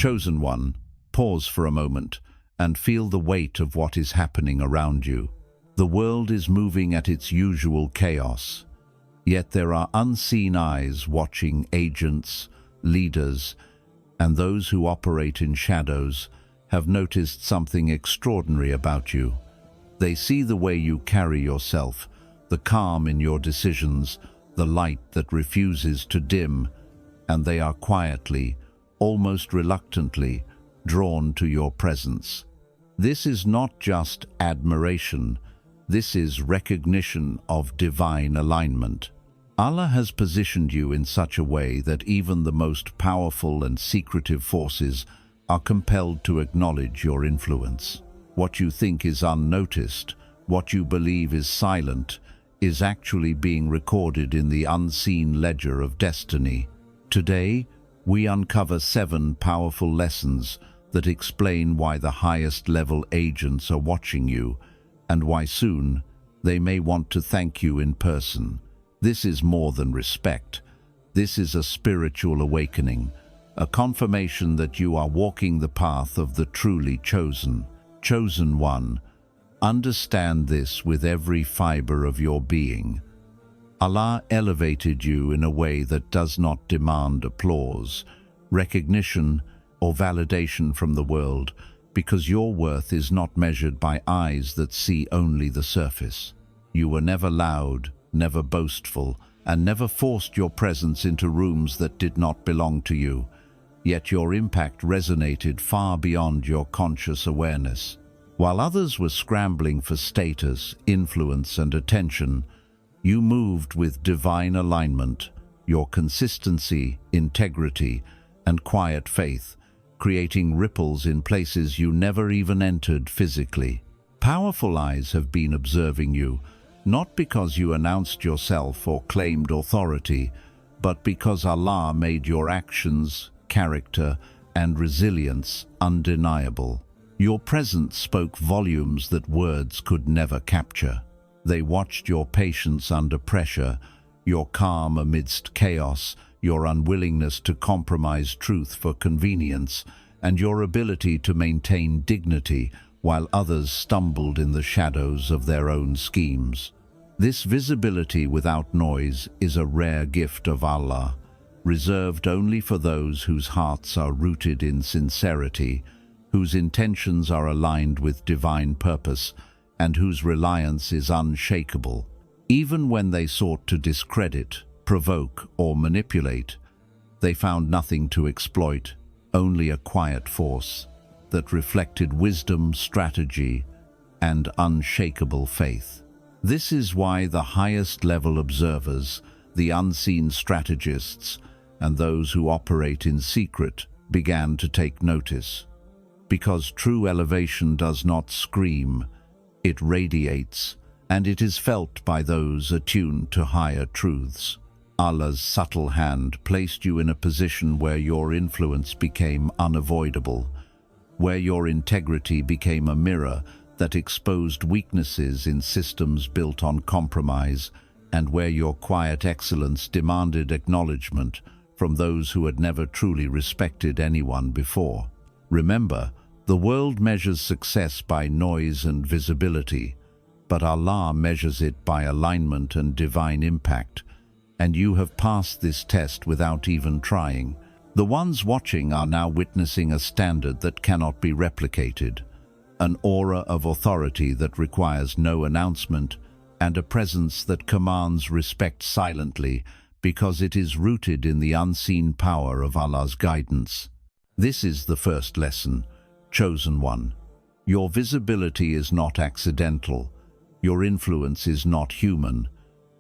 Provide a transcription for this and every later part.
Chosen one, pause for a moment and feel the weight of what is happening around you. The world is moving at its usual chaos, yet there are unseen eyes watching. Agents, leaders, and those who operate in shadows have noticed something extraordinary about you. They see the way you carry yourself, the calm in your decisions, the light that refuses to dim, and they are quietly, almost reluctantly, drawn to your presence. This is not just admiration, this is recognition of divine alignment. Allah has positioned you in such a way that even the most powerful and secretive forces are compelled to acknowledge your influence. What you think is unnoticed, what you believe is silent, is actually being recorded in the unseen ledger of destiny. Today, we uncover 7 powerful lessons that explain why the highest-level agents are watching you and why soon they may want to thank you in person. This is more than respect. This is a spiritual awakening, a confirmation that you are walking the path of the truly chosen. Chosen one, understand this with every fiber of your being. Allah elevated you in a way that does not demand applause, recognition, or validation from the world, because your worth is not measured by eyes that see only the surface. You were never loud, never boastful, and never forced your presence into rooms that did not belong to you. Yet your impact resonated far beyond your conscious awareness. While others were scrambling for status, influence, and attention, you moved with divine alignment, your consistency, integrity, and quiet faith, creating ripples in places you never even entered physically. Powerful eyes have been observing you, not because you announced yourself or claimed authority, but because Allah made your actions, character, and resilience undeniable. Your presence spoke volumes that words could never capture. They watched your patience under pressure, your calm amidst chaos, your unwillingness to compromise truth for convenience, and your ability to maintain dignity while others stumbled in the shadows of their own schemes. This visibility without noise is a rare gift of Allah, reserved only for those whose hearts are rooted in sincerity, whose intentions are aligned with divine purpose, and whose reliance is unshakable. Even when they sought to discredit, provoke, or manipulate, they found nothing to exploit, only a quiet force that reflected wisdom, strategy, and unshakable faith. This is why the highest-level observers, the unseen strategists, and those who operate in secret began to take notice. Because true elevation does not scream, it radiates, and it is felt by those attuned to higher truths. Allah's subtle hand placed you in a position where your influence became unavoidable, where your integrity became a mirror that exposed weaknesses in systems built on compromise, and where your quiet excellence demanded acknowledgment from those who had never truly respected anyone before. Remember, the world measures success by noise and visibility, but Allah measures it by alignment and divine impact, and you have passed this test without even trying. The ones watching are now witnessing a standard that cannot be replicated, an aura of authority that requires no announcement, and a presence that commands respect silently because it is rooted in the unseen power of Allah's guidance. This is the first lesson, chosen one. Your visibility is not accidental, your influence is not human,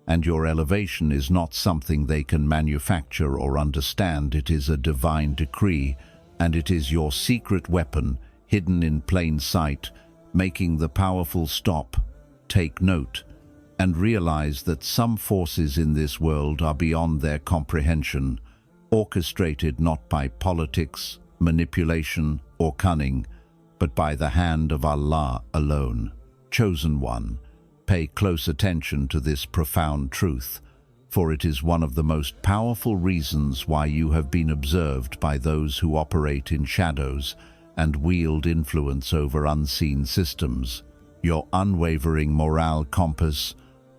and your elevation is not something they can manufacture or understand. It is a divine decree, and it is your secret weapon, hidden in plain sight, making the powerful stop, take note, and realize that some forces in this world are beyond their comprehension, orchestrated not by politics, manipulation, or cunning, but by the hand of Allah alone. Chosen one, pay close attention to this profound truth, for it is one of the most powerful reasons why you have been observed by those who operate in shadows and wield influence over unseen systems. Your unwavering moral compass,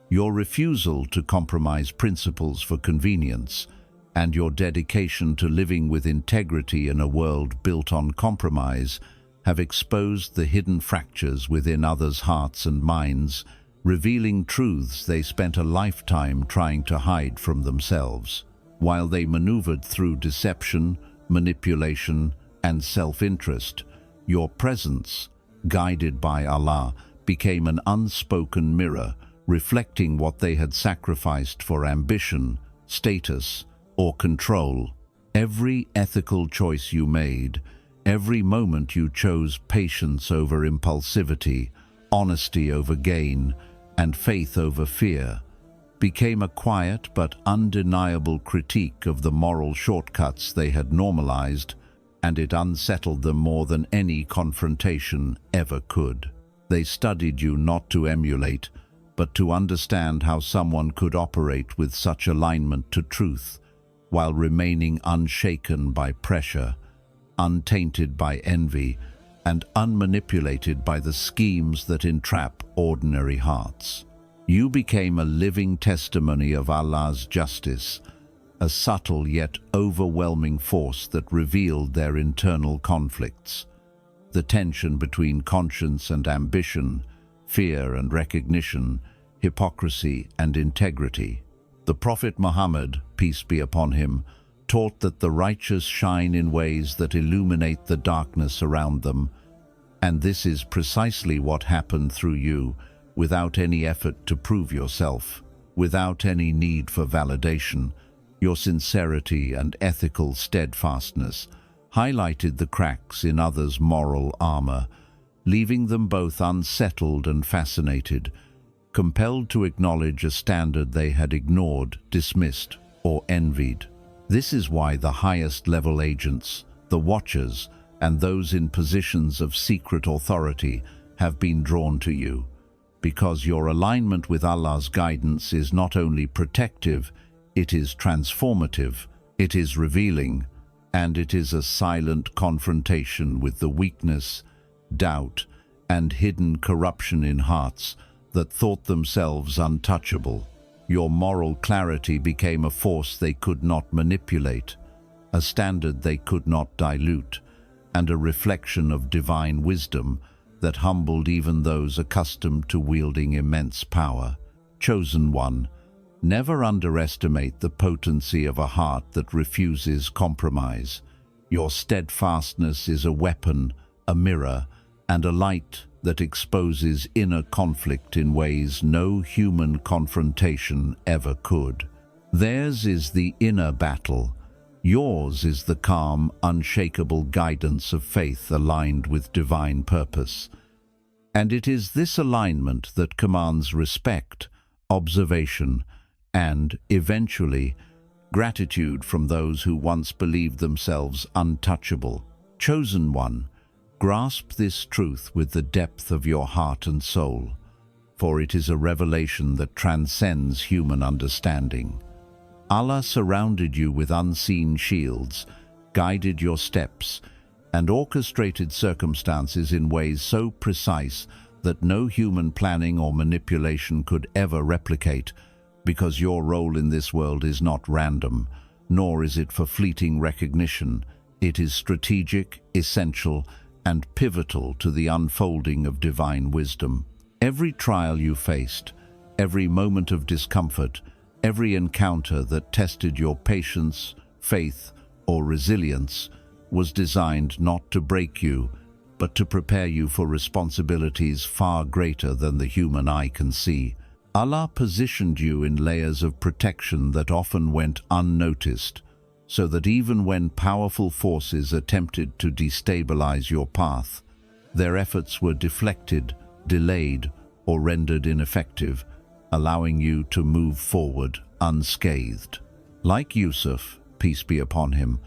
your refusal to compromise principles for convenience, and your dedication to living with integrity in a world built on compromise have exposed the hidden fractures within others' hearts and minds, revealing truths they spent a lifetime trying to hide from themselves. While they maneuvered through deception, manipulation, and self-interest, your presence, guided by Allah, became an unspoken mirror, reflecting what they had sacrificed for ambition, status, or control. Every ethical choice you made, every moment you chose patience over impulsivity, honesty over gain, and faith over fear, became a quiet but undeniable critique of the moral shortcuts they had normalized, and it unsettled them more than any confrontation ever could. They studied you not to emulate, but to understand how someone could operate with such alignment to truth, while remaining unshaken by pressure, untainted by envy, and unmanipulated by the schemes that entrap ordinary hearts. You became a living testimony of Allah's justice, a subtle yet overwhelming force that revealed their internal conflicts, the tension between conscience and ambition, fear and recognition, hypocrisy and integrity. The Prophet Muhammad, peace be upon him, taught that the righteous shine in ways that illuminate the darkness around them, and this is precisely what happened through you, without any effort to prove yourself, without any need for validation. Your sincerity and ethical steadfastness highlighted the cracks in others' moral armor, leaving them both unsettled and fascinated, compelled to acknowledge a standard they had ignored, dismissed, or envied. This is why the highest-level agents, the Watchers, and those in positions of secret authority have been drawn to you, because your alignment with Allah's guidance is not only protective, it is transformative, it is revealing, and it is a silent confrontation with the weakness, doubt, and hidden corruption in hearts that thought themselves untouchable. Your moral clarity became a force they could not manipulate, a standard they could not dilute, and a reflection of divine wisdom that humbled even those accustomed to wielding immense power. Chosen one, never underestimate the potency of a heart that refuses compromise. Your steadfastness is a weapon, a mirror, and a light that exposes inner conflict in ways no human confrontation ever could. Theirs is the inner battle. Yours is the calm, unshakable guidance of faith aligned with divine purpose. And it is this alignment that commands respect, observation, and, eventually, gratitude from those who once believed themselves untouchable. Chosen one, grasp this truth with the depth of your heart and soul, for it is a revelation that transcends human understanding. Allah surrounded you with unseen shields, guided your steps, and orchestrated circumstances in ways so precise that no human planning or manipulation could ever replicate, because your role in this world is not random, nor is it for fleeting recognition. It is strategic, essential, and pivotal to the unfolding of divine wisdom. Every trial you faced, every moment of discomfort, every encounter that tested your patience, faith, or resilience was designed not to break you, but to prepare you for responsibilities far greater than the human eye can see. Allah positioned you in layers of protection that often went unnoticed, so that even when powerful forces attempted to destabilize your path, their efforts were deflected, delayed, or rendered ineffective, allowing you to move forward unscathed. Like Yusuf, peace be upon him,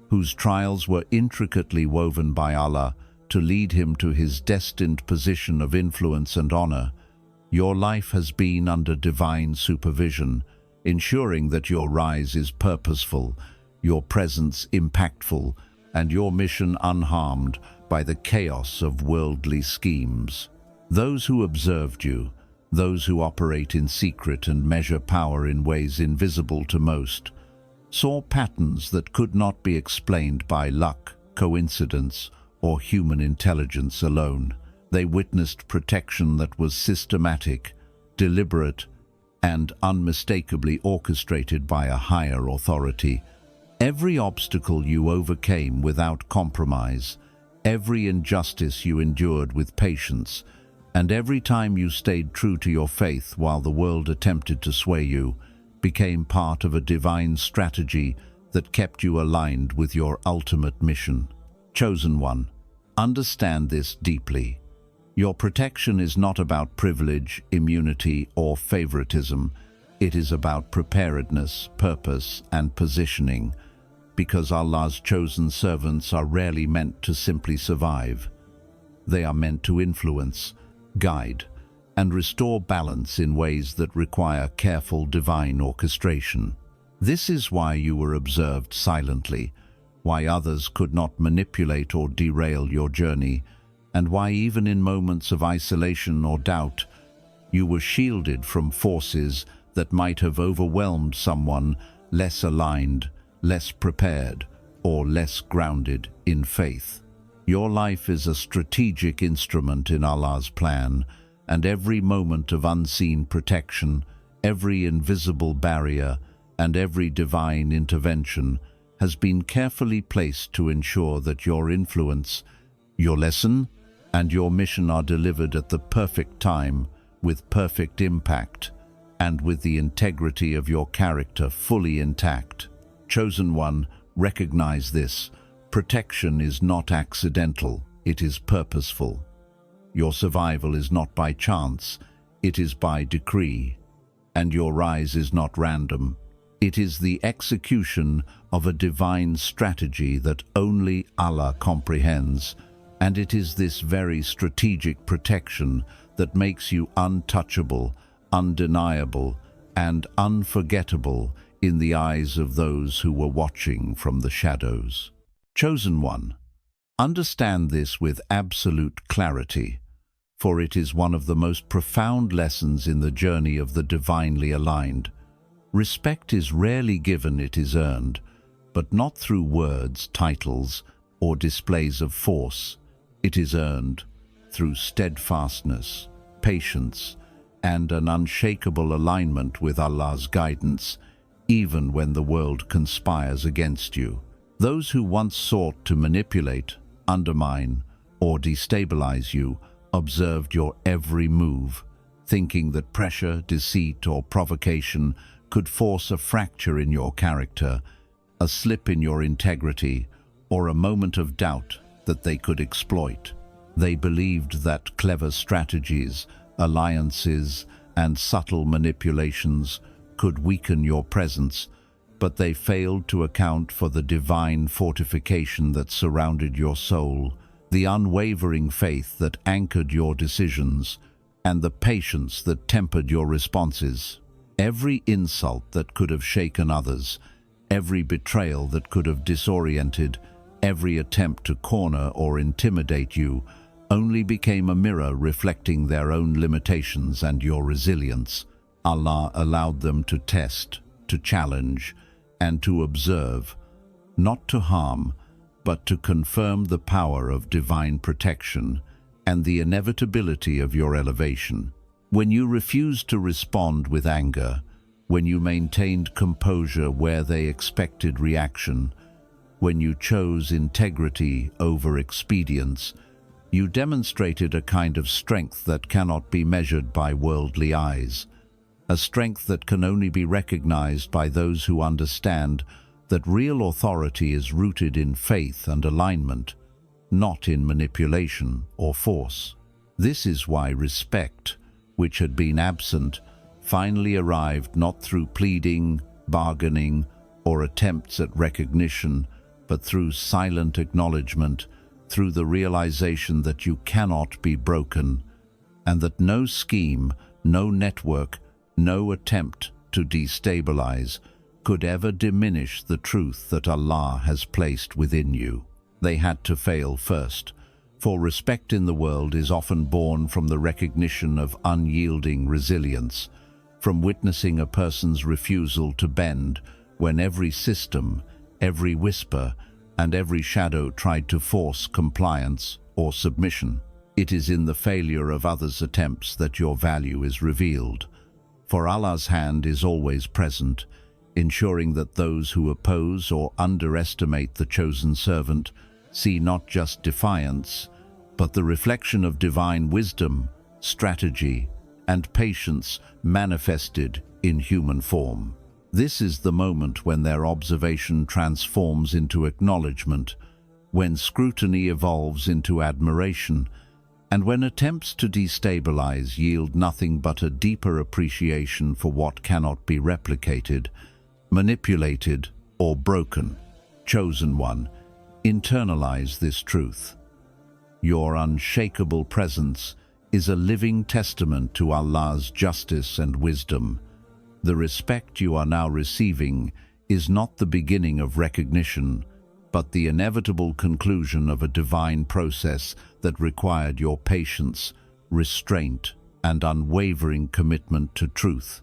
whose trials were intricately woven by Allah to lead him to his destined position of influence and honor, your life has been under divine supervision, ensuring that your rise is purposeful, your presence impactful, and your mission unharmed by the chaos of worldly schemes. Those who observed you, those who operate in secret and measure power in ways invisible to most, saw patterns that could not be explained by luck, coincidence, or human intelligence alone. They witnessed protection that was systematic, deliberate, and unmistakably orchestrated by a higher authority. Every obstacle you overcame without compromise, every injustice you endured with patience, and every time you stayed true to your faith while the world attempted to sway you, became part of a divine strategy that kept you aligned with your ultimate mission. Chosen one, understand this deeply. Your protection is not about privilege, immunity, or favoritism. It is about preparedness, purpose, and positioning, because Allah's chosen servants are rarely meant to simply survive. They are meant to influence, guide, and restore balance in ways that require careful divine orchestration. This is why you were observed silently, why others could not manipulate or derail your journey, and why even in moments of isolation or doubt, you were shielded from forces that might have overwhelmed someone less aligned, less prepared, or less grounded in faith. Your life is a strategic instrument in Allah's plan, and every moment of unseen protection, every invisible barrier, and every divine intervention has been carefully placed to ensure that your influence, your lesson, and your mission are delivered at the perfect time, with perfect impact, and with the integrity of your character fully intact. Chosen one, recognize this. Protection is not accidental, it is purposeful. Your survival is not by chance, it is by decree. And your rise is not random. It is the execution of a divine strategy that only Allah comprehends, and it is this very strategic protection that makes you untouchable, undeniable, and unforgettable in the eyes of those who were watching from the shadows. Chosen one, understand this with absolute clarity, for it is one of the most profound lessons in the journey of the divinely aligned. Respect is rarely given, it is earned, but not through words, titles, or displays of force. It is earned through steadfastness, patience, and an unshakable alignment with Allah's guidance, even when the world conspires against you. Those who once sought to manipulate, undermine, or destabilize you observed your every move, thinking that pressure, deceit, or provocation could force a fracture in your character, a slip in your integrity, or a moment of doubt that they could exploit. They believed that clever strategies, alliances, and subtle manipulations could weaken your presence, but they failed to account for the divine fortification that surrounded your soul, the unwavering faith that anchored your decisions, and the patience that tempered your responses. Every insult that could have shaken others, every betrayal that could have disoriented, every attempt to corner or intimidate you only became a mirror reflecting their own limitations and your resilience. Allah allowed them to test, to challenge, and to observe, not to harm, but to confirm the power of divine protection and the inevitability of your elevation. When you refused to respond with anger, when you maintained composure where they expected reaction, when you chose integrity over expedience, you demonstrated a kind of strength that cannot be measured by worldly eyes, a strength that can only be recognized by those who understand that real authority is rooted in faith and alignment, not in manipulation or force. This is why respect, which had been absent, finally arrived not through pleading, bargaining, or attempts at recognition, but through silent acknowledgement, through the realization that you cannot be broken, and that no scheme, no network, no attempt to destabilize could ever diminish the truth that Allah has placed within you. They had to fail first, for respect in the world is often born from the recognition of unyielding resilience, from witnessing a person's refusal to bend when every system, every whisper, and every shadow tried to force compliance or submission. It is in the failure of others' attempts that your value is revealed, for Allah's hand is always present, ensuring that those who oppose or underestimate the chosen servant see not just defiance, but the reflection of divine wisdom, strategy, and patience manifested in human form. This is the moment when their observation transforms into acknowledgment, when scrutiny evolves into admiration, and when attempts to destabilize yield nothing but a deeper appreciation for what cannot be replicated, manipulated, or broken. Chosen one, internalize this truth. Your unshakable presence is a living testament to Allah's justice and wisdom. The respect you are now receiving is not the beginning of recognition, but the inevitable conclusion of a divine process that required your patience, restraint, and unwavering commitment to truth.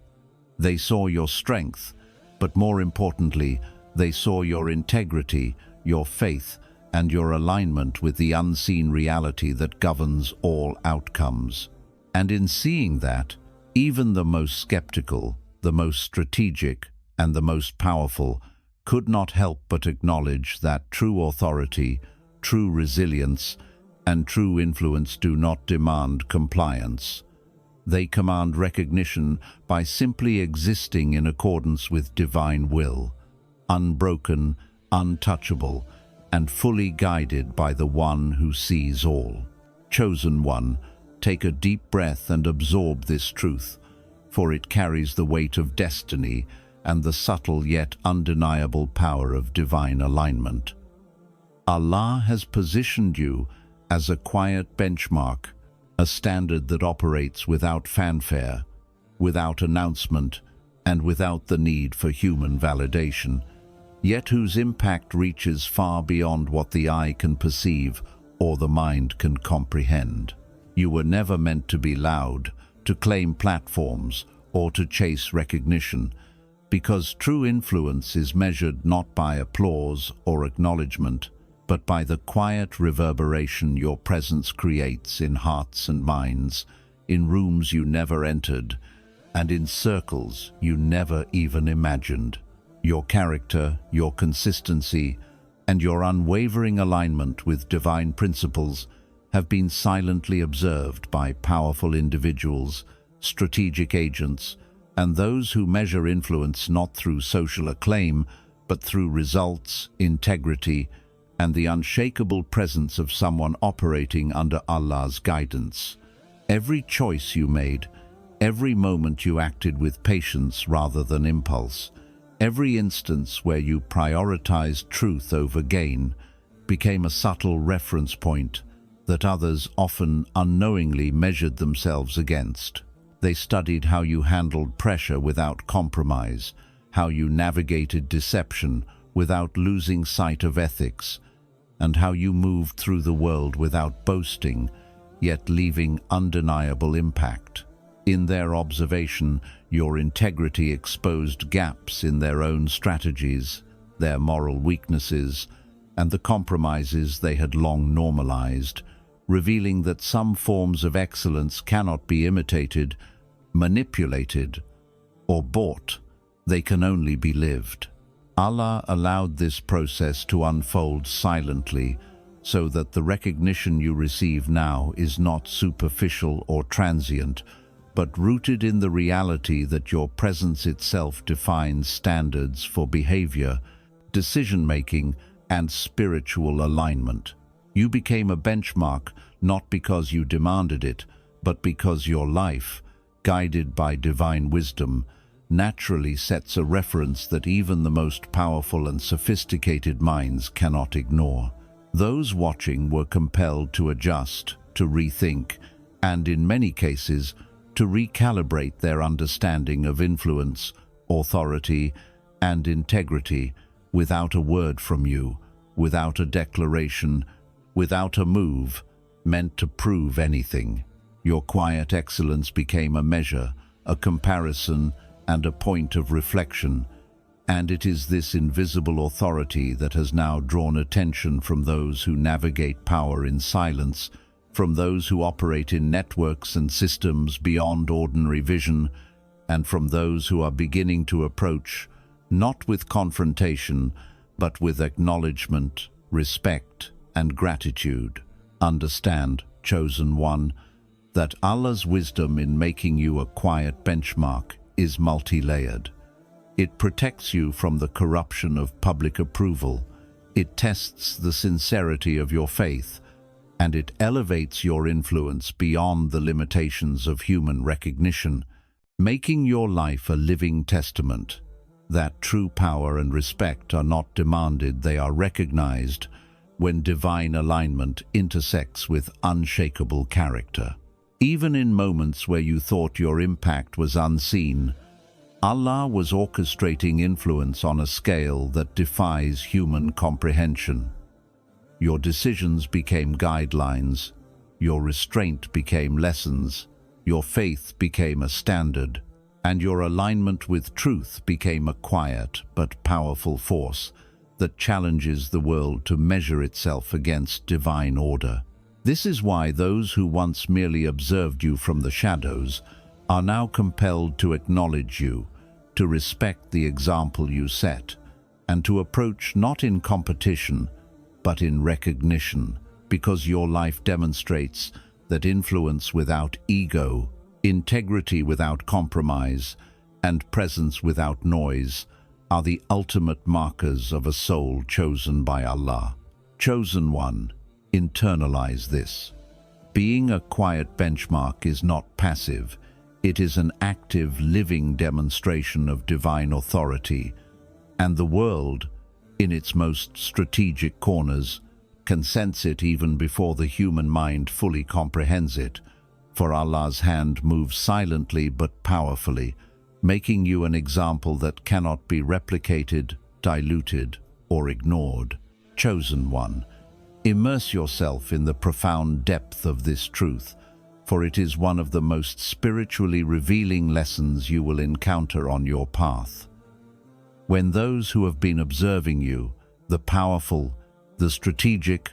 They saw your strength, but more importantly, they saw your integrity, your faith, and your alignment with the unseen reality that governs all outcomes. And in seeing that, even the most skeptical, the most strategic, and the most powerful could not help but acknowledge that true authority, true resilience, and true influence do not demand compliance. They command recognition by simply existing in accordance with divine will, unbroken, untouchable, and fully guided by the one who sees all. Chosen one, take a deep breath and absorb this truth, for it carries the weight of destiny and the subtle yet undeniable power of divine alignment. Allah has positioned you as a quiet benchmark, a standard that operates without fanfare, without announcement, and without the need for human validation, yet whose impact reaches far beyond what the eye can perceive or the mind can comprehend. You were never meant to be loud, to claim platforms, or to chase recognition, because true influence is measured not by applause or acknowledgement, but by the quiet reverberation your presence creates in hearts and minds, in rooms you never entered, and in circles you never even imagined. Your character, your consistency, and your unwavering alignment with divine principles have been silently observed by powerful individuals, strategic agents, and those who measure influence not through social acclaim, but through results, integrity, and the unshakable presence of someone operating under Allah's guidance. Every choice you made, every moment you acted with patience rather than impulse, every instance where you prioritized truth over gain became a subtle reference point that others often unknowingly measured themselves against. They studied how you handled pressure without compromise, how you navigated deception without losing sight of ethics, and how you moved through the world without boasting, yet leaving undeniable impact. In their observation, your integrity exposed gaps in their own strategies, their moral weaknesses, and the compromises they had long normalized, revealing that some forms of excellence cannot be imitated, manipulated, or bought. They can only be lived. Allah allowed this process to unfold silently, so that the recognition you receive now is not superficial or transient, but rooted in the reality that your presence itself defines standards for behavior, decision-making, and spiritual alignment. You became a benchmark not because you demanded it, but because your life, guided by divine wisdom, naturally sets a reference that even the most powerful and sophisticated minds cannot ignore. Those watching were compelled to adjust, to rethink, and in many cases, to recalibrate their understanding of influence, authority, and integrity without a word from you, without a declaration, without a move meant to prove anything. Your quiet excellence became a measure, a comparison, and a point of reflection, and it is this invisible authority that has now drawn attention from those who navigate power in silence, from those who operate in networks and systems beyond ordinary vision, and from those who are beginning to approach, not with confrontation, but with acknowledgement, respect, and gratitude. Understand, chosen one, that Allah's wisdom in making you a quiet benchmark is multi-layered. It protects you from the corruption of public approval, it tests the sincerity of your faith, and it elevates your influence beyond the limitations of human recognition, making your life a living testament that true power and respect are not demanded, they are recognized when divine alignment intersects with unshakable character. Even in moments where you thought your impact was unseen, Allah was orchestrating influence on a scale that defies human comprehension. Your decisions became guidelines, your restraint became lessons, your faith became a standard, and your alignment with truth became a quiet but powerful force that challenges the world to measure itself against divine order. This is why those who once merely observed you from the shadows are now compelled to acknowledge you, to respect the example you set, and to approach not in competition, but in recognition, because your life demonstrates that influence without ego, integrity without compromise, and presence without noise are the ultimate markers of a soul chosen by Allah. Chosen one, internalize this. Being a quiet benchmark is not passive. It is an active, living demonstration of divine authority, and the world, in its most strategic corners, can sense it even before the human mind fully comprehends it, for Allah's hand moves silently but powerfully, making you an example that cannot be replicated, diluted, or ignored. Chosen one, immerse yourself in the profound depth of this truth, for it is one of the most spiritually revealing lessons you will encounter on your path. When those who have been observing you, the powerful, the strategic,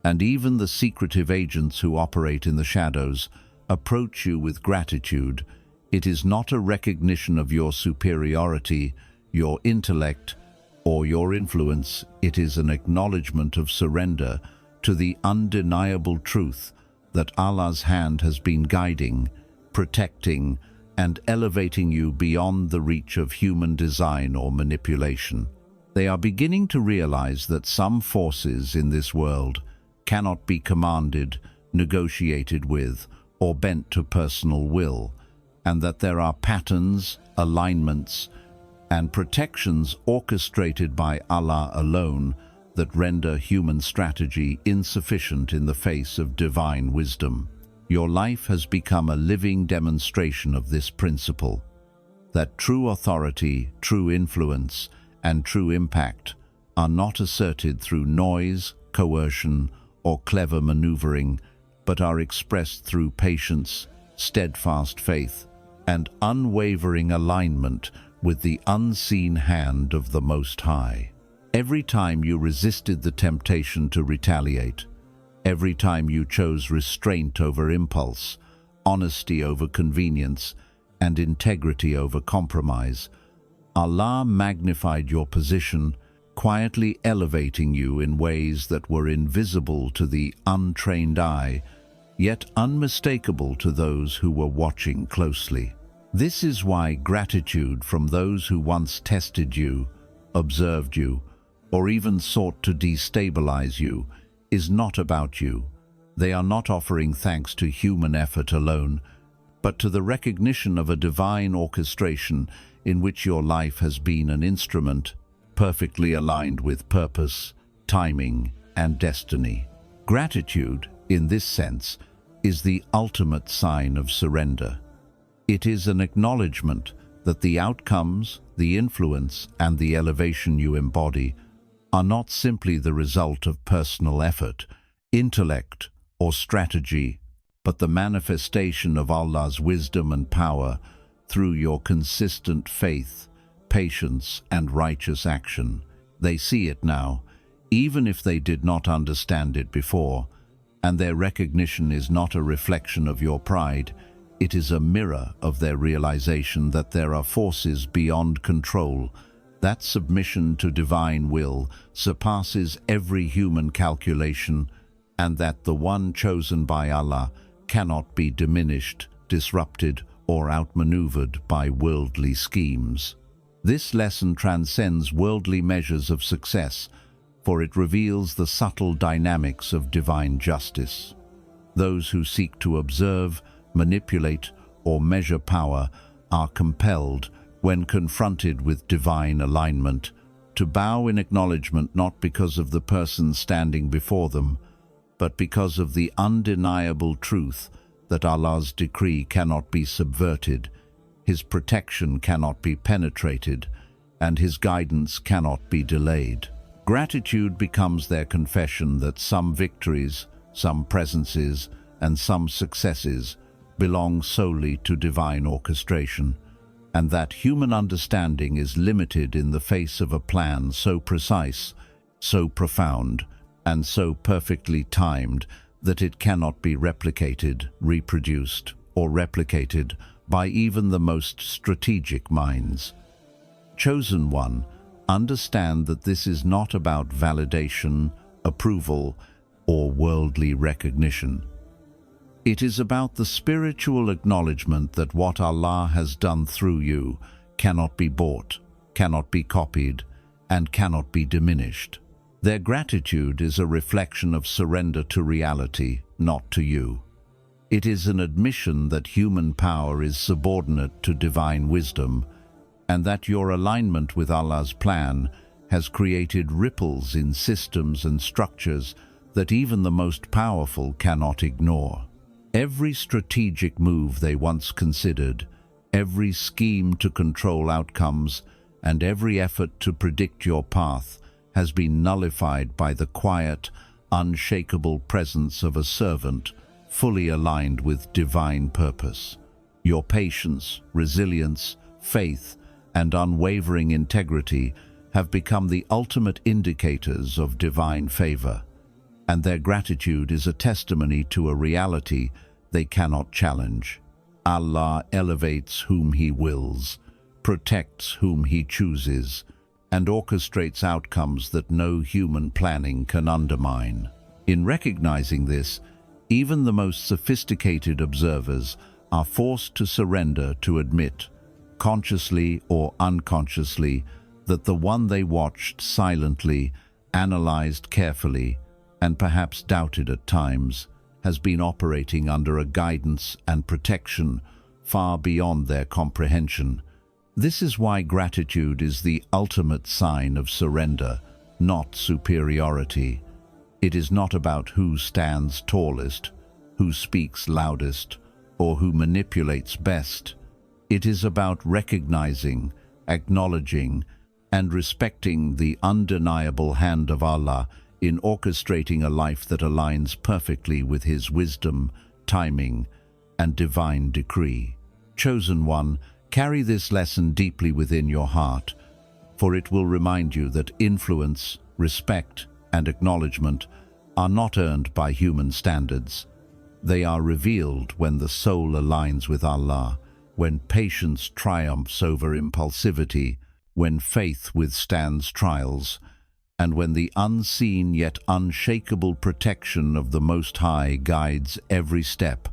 and even the secretive agents who operate in the shadows, approach you with gratitude, it is not a recognition of your superiority, your intellect, or your influence. It is an acknowledgement of surrender to the undeniable truth that Allah's hand has been guiding, protecting, and elevating you beyond the reach of human design or manipulation. They are beginning to realize that some forces in this world cannot be commanded, negotiated with, or bent to personal will, and that there are patterns, alignments, and protections orchestrated by Allah alone that render human strategy insufficient in the face of divine wisdom. Your life has become a living demonstration of this principle, that true authority, true influence, and true impact are not asserted through noise, coercion, or clever maneuvering, but are expressed through patience, steadfast faith, and unwavering alignment with the unseen hand of the Most High. Every time you resisted the temptation to retaliate, every time you chose restraint over impulse, honesty over convenience, and integrity over compromise, Allah magnified your position, quietly elevating you in ways that were invisible to the untrained eye, yet unmistakable to those who were watching closely. This is why gratitude from those who once tested you, observed you, or even sought to destabilize you is not about you. They are not offering thanks to human effort alone, but to the recognition of a divine orchestration in which your life has been an instrument perfectly aligned with purpose, timing, and destiny. Gratitude, in this sense, is the ultimate sign of surrender. It is an acknowledgement that the outcomes, the influence, and the elevation you embody are not simply the result of personal effort, intellect, or strategy, but the manifestation of Allah's wisdom and power through your consistent faith, patience, and righteous action. They see it now, even if they did not understand it before, and their recognition is not a reflection of your pride. It is a mirror of their realization that there are forces beyond control, that submission to divine will surpasses every human calculation, and that the one chosen by Allah cannot be diminished, disrupted, or outmaneuvered by worldly schemes. This lesson transcends worldly measures of success, for it reveals the subtle dynamics of divine justice. Those who seek to observe, manipulate, or measure power are compelled, when confronted with divine alignment, to bow in acknowledgment, not because of the person standing before them, but because of the undeniable truth that Allah's decree cannot be subverted, His protection cannot be penetrated, and His guidance cannot be delayed. Gratitude becomes their confession that some victories, some presences, and some successes belong solely to divine orchestration, and that human understanding is limited in the face of a plan so precise, so profound, and so perfectly timed that it cannot be replicated, reproduced, or replicated by even the most strategic minds. Chosen one, understand that this is not about validation, approval, or worldly recognition. It is about the spiritual acknowledgement that what Allah has done through you cannot be bought, cannot be copied, and cannot be diminished. Their gratitude is a reflection of surrender to reality, not to you. It is an admission that human power is subordinate to divine wisdom, and that your alignment with Allah's plan has created ripples in systems and structures that even the most powerful cannot ignore. Every strategic move they once considered, every scheme to control outcomes, and every effort to predict your path has been nullified by the quiet, unshakable presence of a servant fully aligned with divine purpose. Your patience, resilience, faith, and unwavering integrity have become the ultimate indicators of divine favor, and their gratitude is a testimony to a reality they cannot challenge. Allah elevates whom He wills, protects whom He chooses, and orchestrates outcomes that no human planning can undermine. In recognizing this, even the most sophisticated observers are forced to surrender to admit, consciously or unconsciously, that the one they watched silently, analyzed carefully, and perhaps doubted at times, has been operating under a guidance and protection far beyond their comprehension. This is why gratitude is the ultimate sign of surrender, not superiority. It is not about who stands tallest, who speaks loudest, or who manipulates best. It is about recognizing, acknowledging, and respecting the undeniable hand of Allah in orchestrating a life that aligns perfectly with His wisdom, timing, and divine decree. Chosen one, carry this lesson deeply within your heart, for it will remind you that influence, respect, and acknowledgement are not earned by human standards. They are revealed when the soul aligns with Allah, when patience triumphs over impulsivity, when faith withstands trials, and when the unseen yet unshakable protection of the Most High guides every step,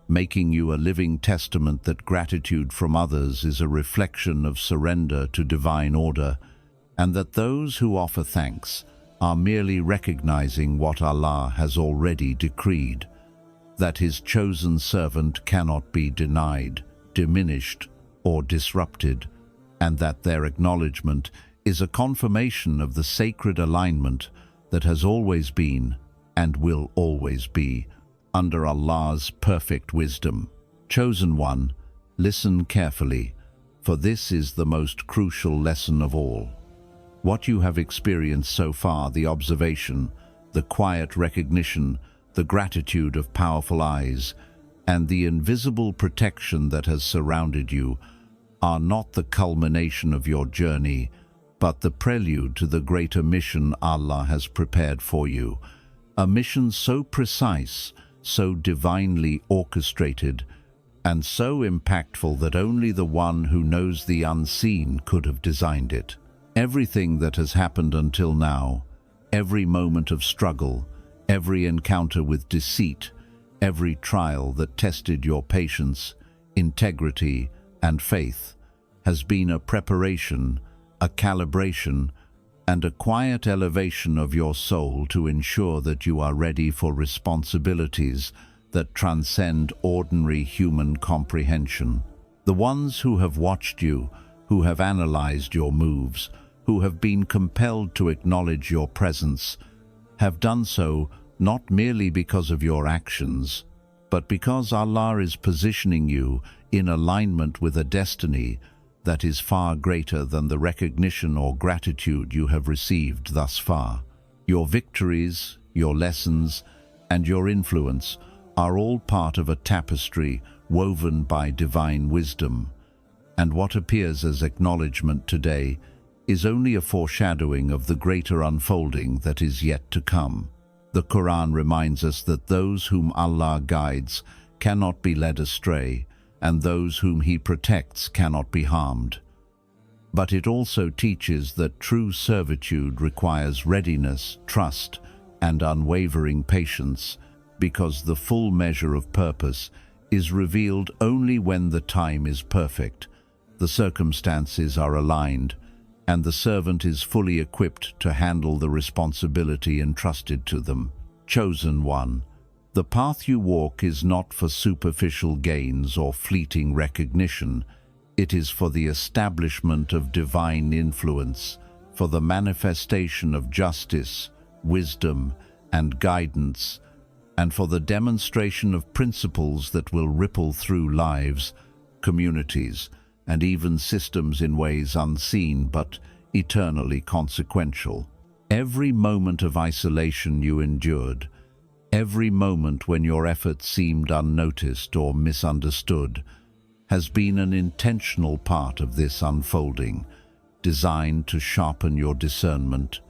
making you a living testament that gratitude from others is a reflection of surrender to divine order, and that those who offer thanks are merely recognizing what Allah has already decreed, that His chosen servant cannot be denied, diminished, or disrupted, and that their acknowledgement is a confirmation of the sacred alignment that has always been and will always be under Allah's perfect wisdom. Chosen one, listen carefully, for this is the most crucial lesson of all. What you have experienced so far, the observation, the quiet recognition, the gratitude of powerful eyes, and the invisible protection that has surrounded you, are not the culmination of your journey, but the prelude to the greater mission Allah has prepared for you. A mission so precise, so divinely orchestrated, and so impactful that only the one who knows the unseen could have designed it. Everything that has happened until now, every moment of struggle, every encounter with deceit, every trial that tested your patience, integrity, and faith, has been a preparation, a calibration, and a quiet elevation of your soul to ensure that you are ready for responsibilities that transcend ordinary human comprehension. The ones who have watched you, who have analyzed your moves, who have been compelled to acknowledge your presence, have done so not merely because of your actions, but because Allah is positioning you in alignment with a destiny that is far greater than the recognition or gratitude you have received thus far. Your victories, your lessons, and your influence are all part of a tapestry woven by divine wisdom, and what appears as acknowledgement today is only a foreshadowing of the greater unfolding that is yet to come. The Quran reminds us that those whom Allah guides cannot be led astray, and those whom He protects cannot be harmed. But it also teaches that true servitude requires readiness, trust, and unwavering patience, because the full measure of purpose is revealed only when the time is perfect, the circumstances are aligned, and the servant is fully equipped to handle the responsibility entrusted to them. Chosen one, the path you walk is not for superficial gains or fleeting recognition. It is for the establishment of divine influence, for the manifestation of justice, wisdom, and guidance, and for the demonstration of principles that will ripple through lives, communities, and even systems in ways unseen but eternally consequential. Every moment of isolation you endured, every moment when your efforts seemed unnoticed or misunderstood, has been an intentional part of this unfolding, designed to sharpen your discernment,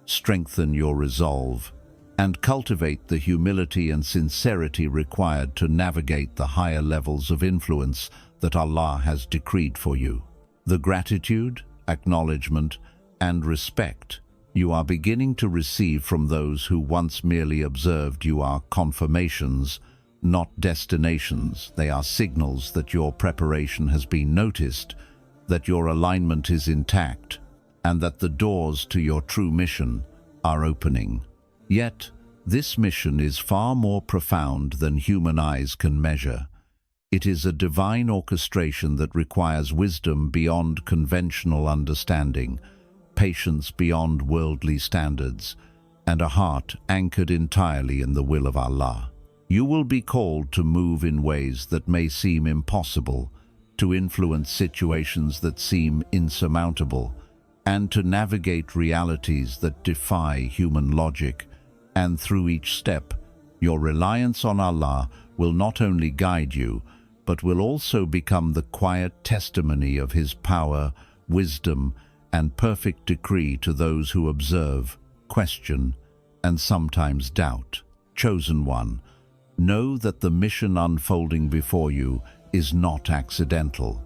strengthen your resolve, and cultivate the humility and sincerity required to navigate the higher levels of influence that Allah has decreed for you. The gratitude, acknowledgement, and respect you are beginning to receive from those who once merely observed you are confirmations, not destinations. They are signals that your preparation has been noticed, that your alignment is intact, and that the doors to your true mission are opening. Yet, this mission is far more profound than human eyes can measure. It is a divine orchestration that requires wisdom beyond conventional understanding, patience beyond worldly standards, and a heart anchored entirely in the will of Allah. You will be called to move in ways that may seem impossible, to influence situations that seem insurmountable, and to navigate realities that defy human logic. And through each step, your reliance on Allah will not only guide you, but will also become the quiet testimony of His power, wisdom, and perfect decree to those who observe, question, and sometimes doubt. Chosen one, know that the mission unfolding before you is not accidental.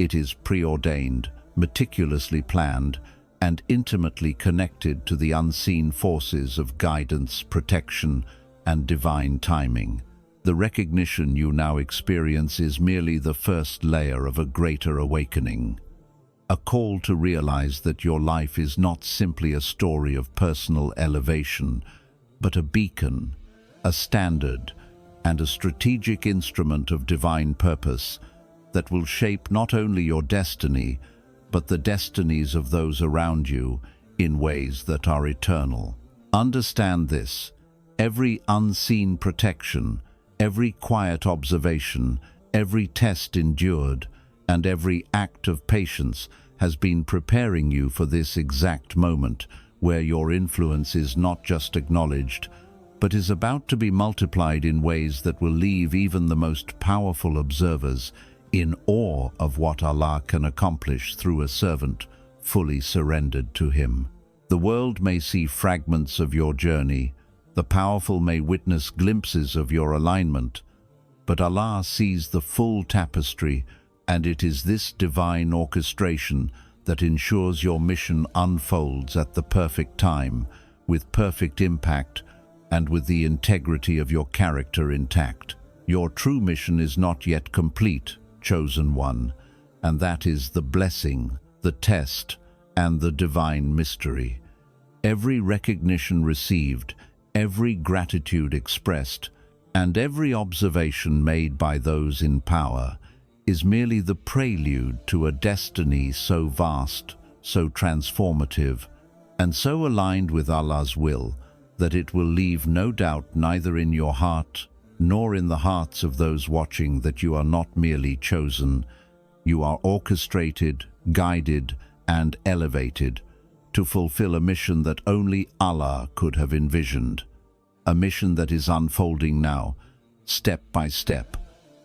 It is preordained, meticulously planned, and intimately connected to the unseen forces of guidance, protection, and divine timing. The recognition you now experience is merely the first layer of a greater awakening. A call to realize that your life is not simply a story of personal elevation, but a beacon, a standard, and a strategic instrument of divine purpose that will shape not only your destiny, but the destinies of those around you in ways that are eternal. Understand this: every unseen protection, every quiet observation, every test endured, and every act of patience has been preparing you for this exact moment where your influence is not just acknowledged, but is about to be multiplied in ways that will leave even the most powerful observers in awe of what Allah can accomplish through a servant fully surrendered to Him. The world may see fragments of your journey, the powerful may witness glimpses of your alignment, but Allah sees the full tapestry, and it is this divine orchestration that ensures your mission unfolds at the perfect time, with perfect impact, and with the integrity of your character intact. Your true mission is not yet complete, chosen one, and that is the blessing, the test, and the divine mystery. Every recognition received, every gratitude expressed, and every observation made by those in power is merely the prelude to a destiny so vast, so transformative, and so aligned with Allah's will that it will leave no doubt neither in your heart nor in the hearts of those watching that you are not merely chosen, you are orchestrated, guided, and elevated to fulfill a mission that only Allah could have envisioned, a mission that is unfolding now, step by step,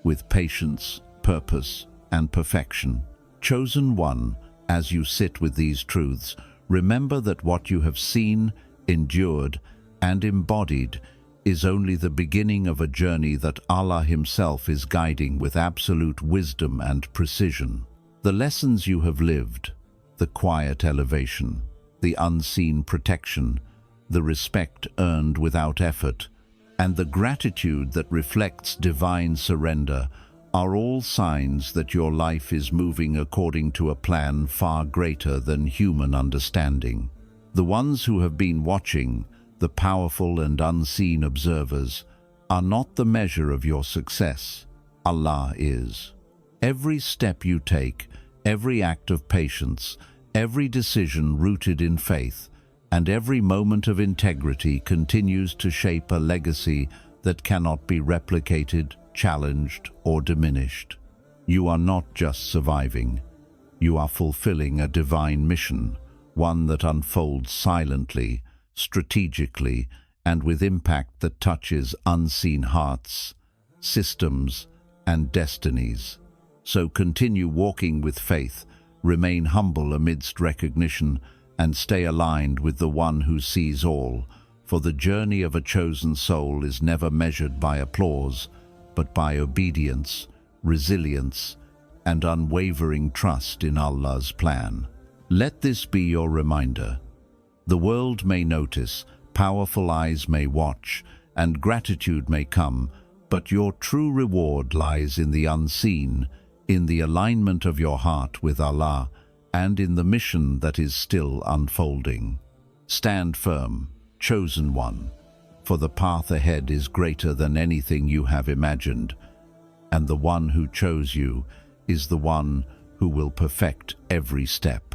with patience, purpose, and perfection. Chosen one, as you sit with these truths, remember that what you have seen, endured, and embodied is only the beginning of a journey that Allah Himself is guiding with absolute wisdom and precision. The lessons you have lived, the quiet elevation, the unseen protection, the respect earned without effort, and the gratitude that reflects divine surrender are all signs that your life is moving according to a plan far greater than human understanding. The ones who have been watching, the powerful and unseen observers, are not the measure of your success. Allah is. Every step you take, every act of patience, every decision rooted in faith, and every moment of integrity continues to shape a legacy that cannot be replicated, challenged, or diminished. You are not just surviving. You are fulfilling a divine mission, one that unfolds silently, strategically, and with impact that touches unseen hearts, systems, and destinies. So continue walking with faith, remain humble amidst recognition, and stay aligned with the one who sees all, for the journey of a chosen soul is never measured by applause, but by obedience, resilience, and unwavering trust in Allah's plan. Let this be your reminder. The world may notice, powerful eyes may watch, and gratitude may come, but your true reward lies in the unseen, in the alignment of your heart with Allah, and in the mission that is still unfolding. Stand firm, chosen one, for the path ahead is greater than anything you have imagined, and the one who chose you is the one who will perfect every step.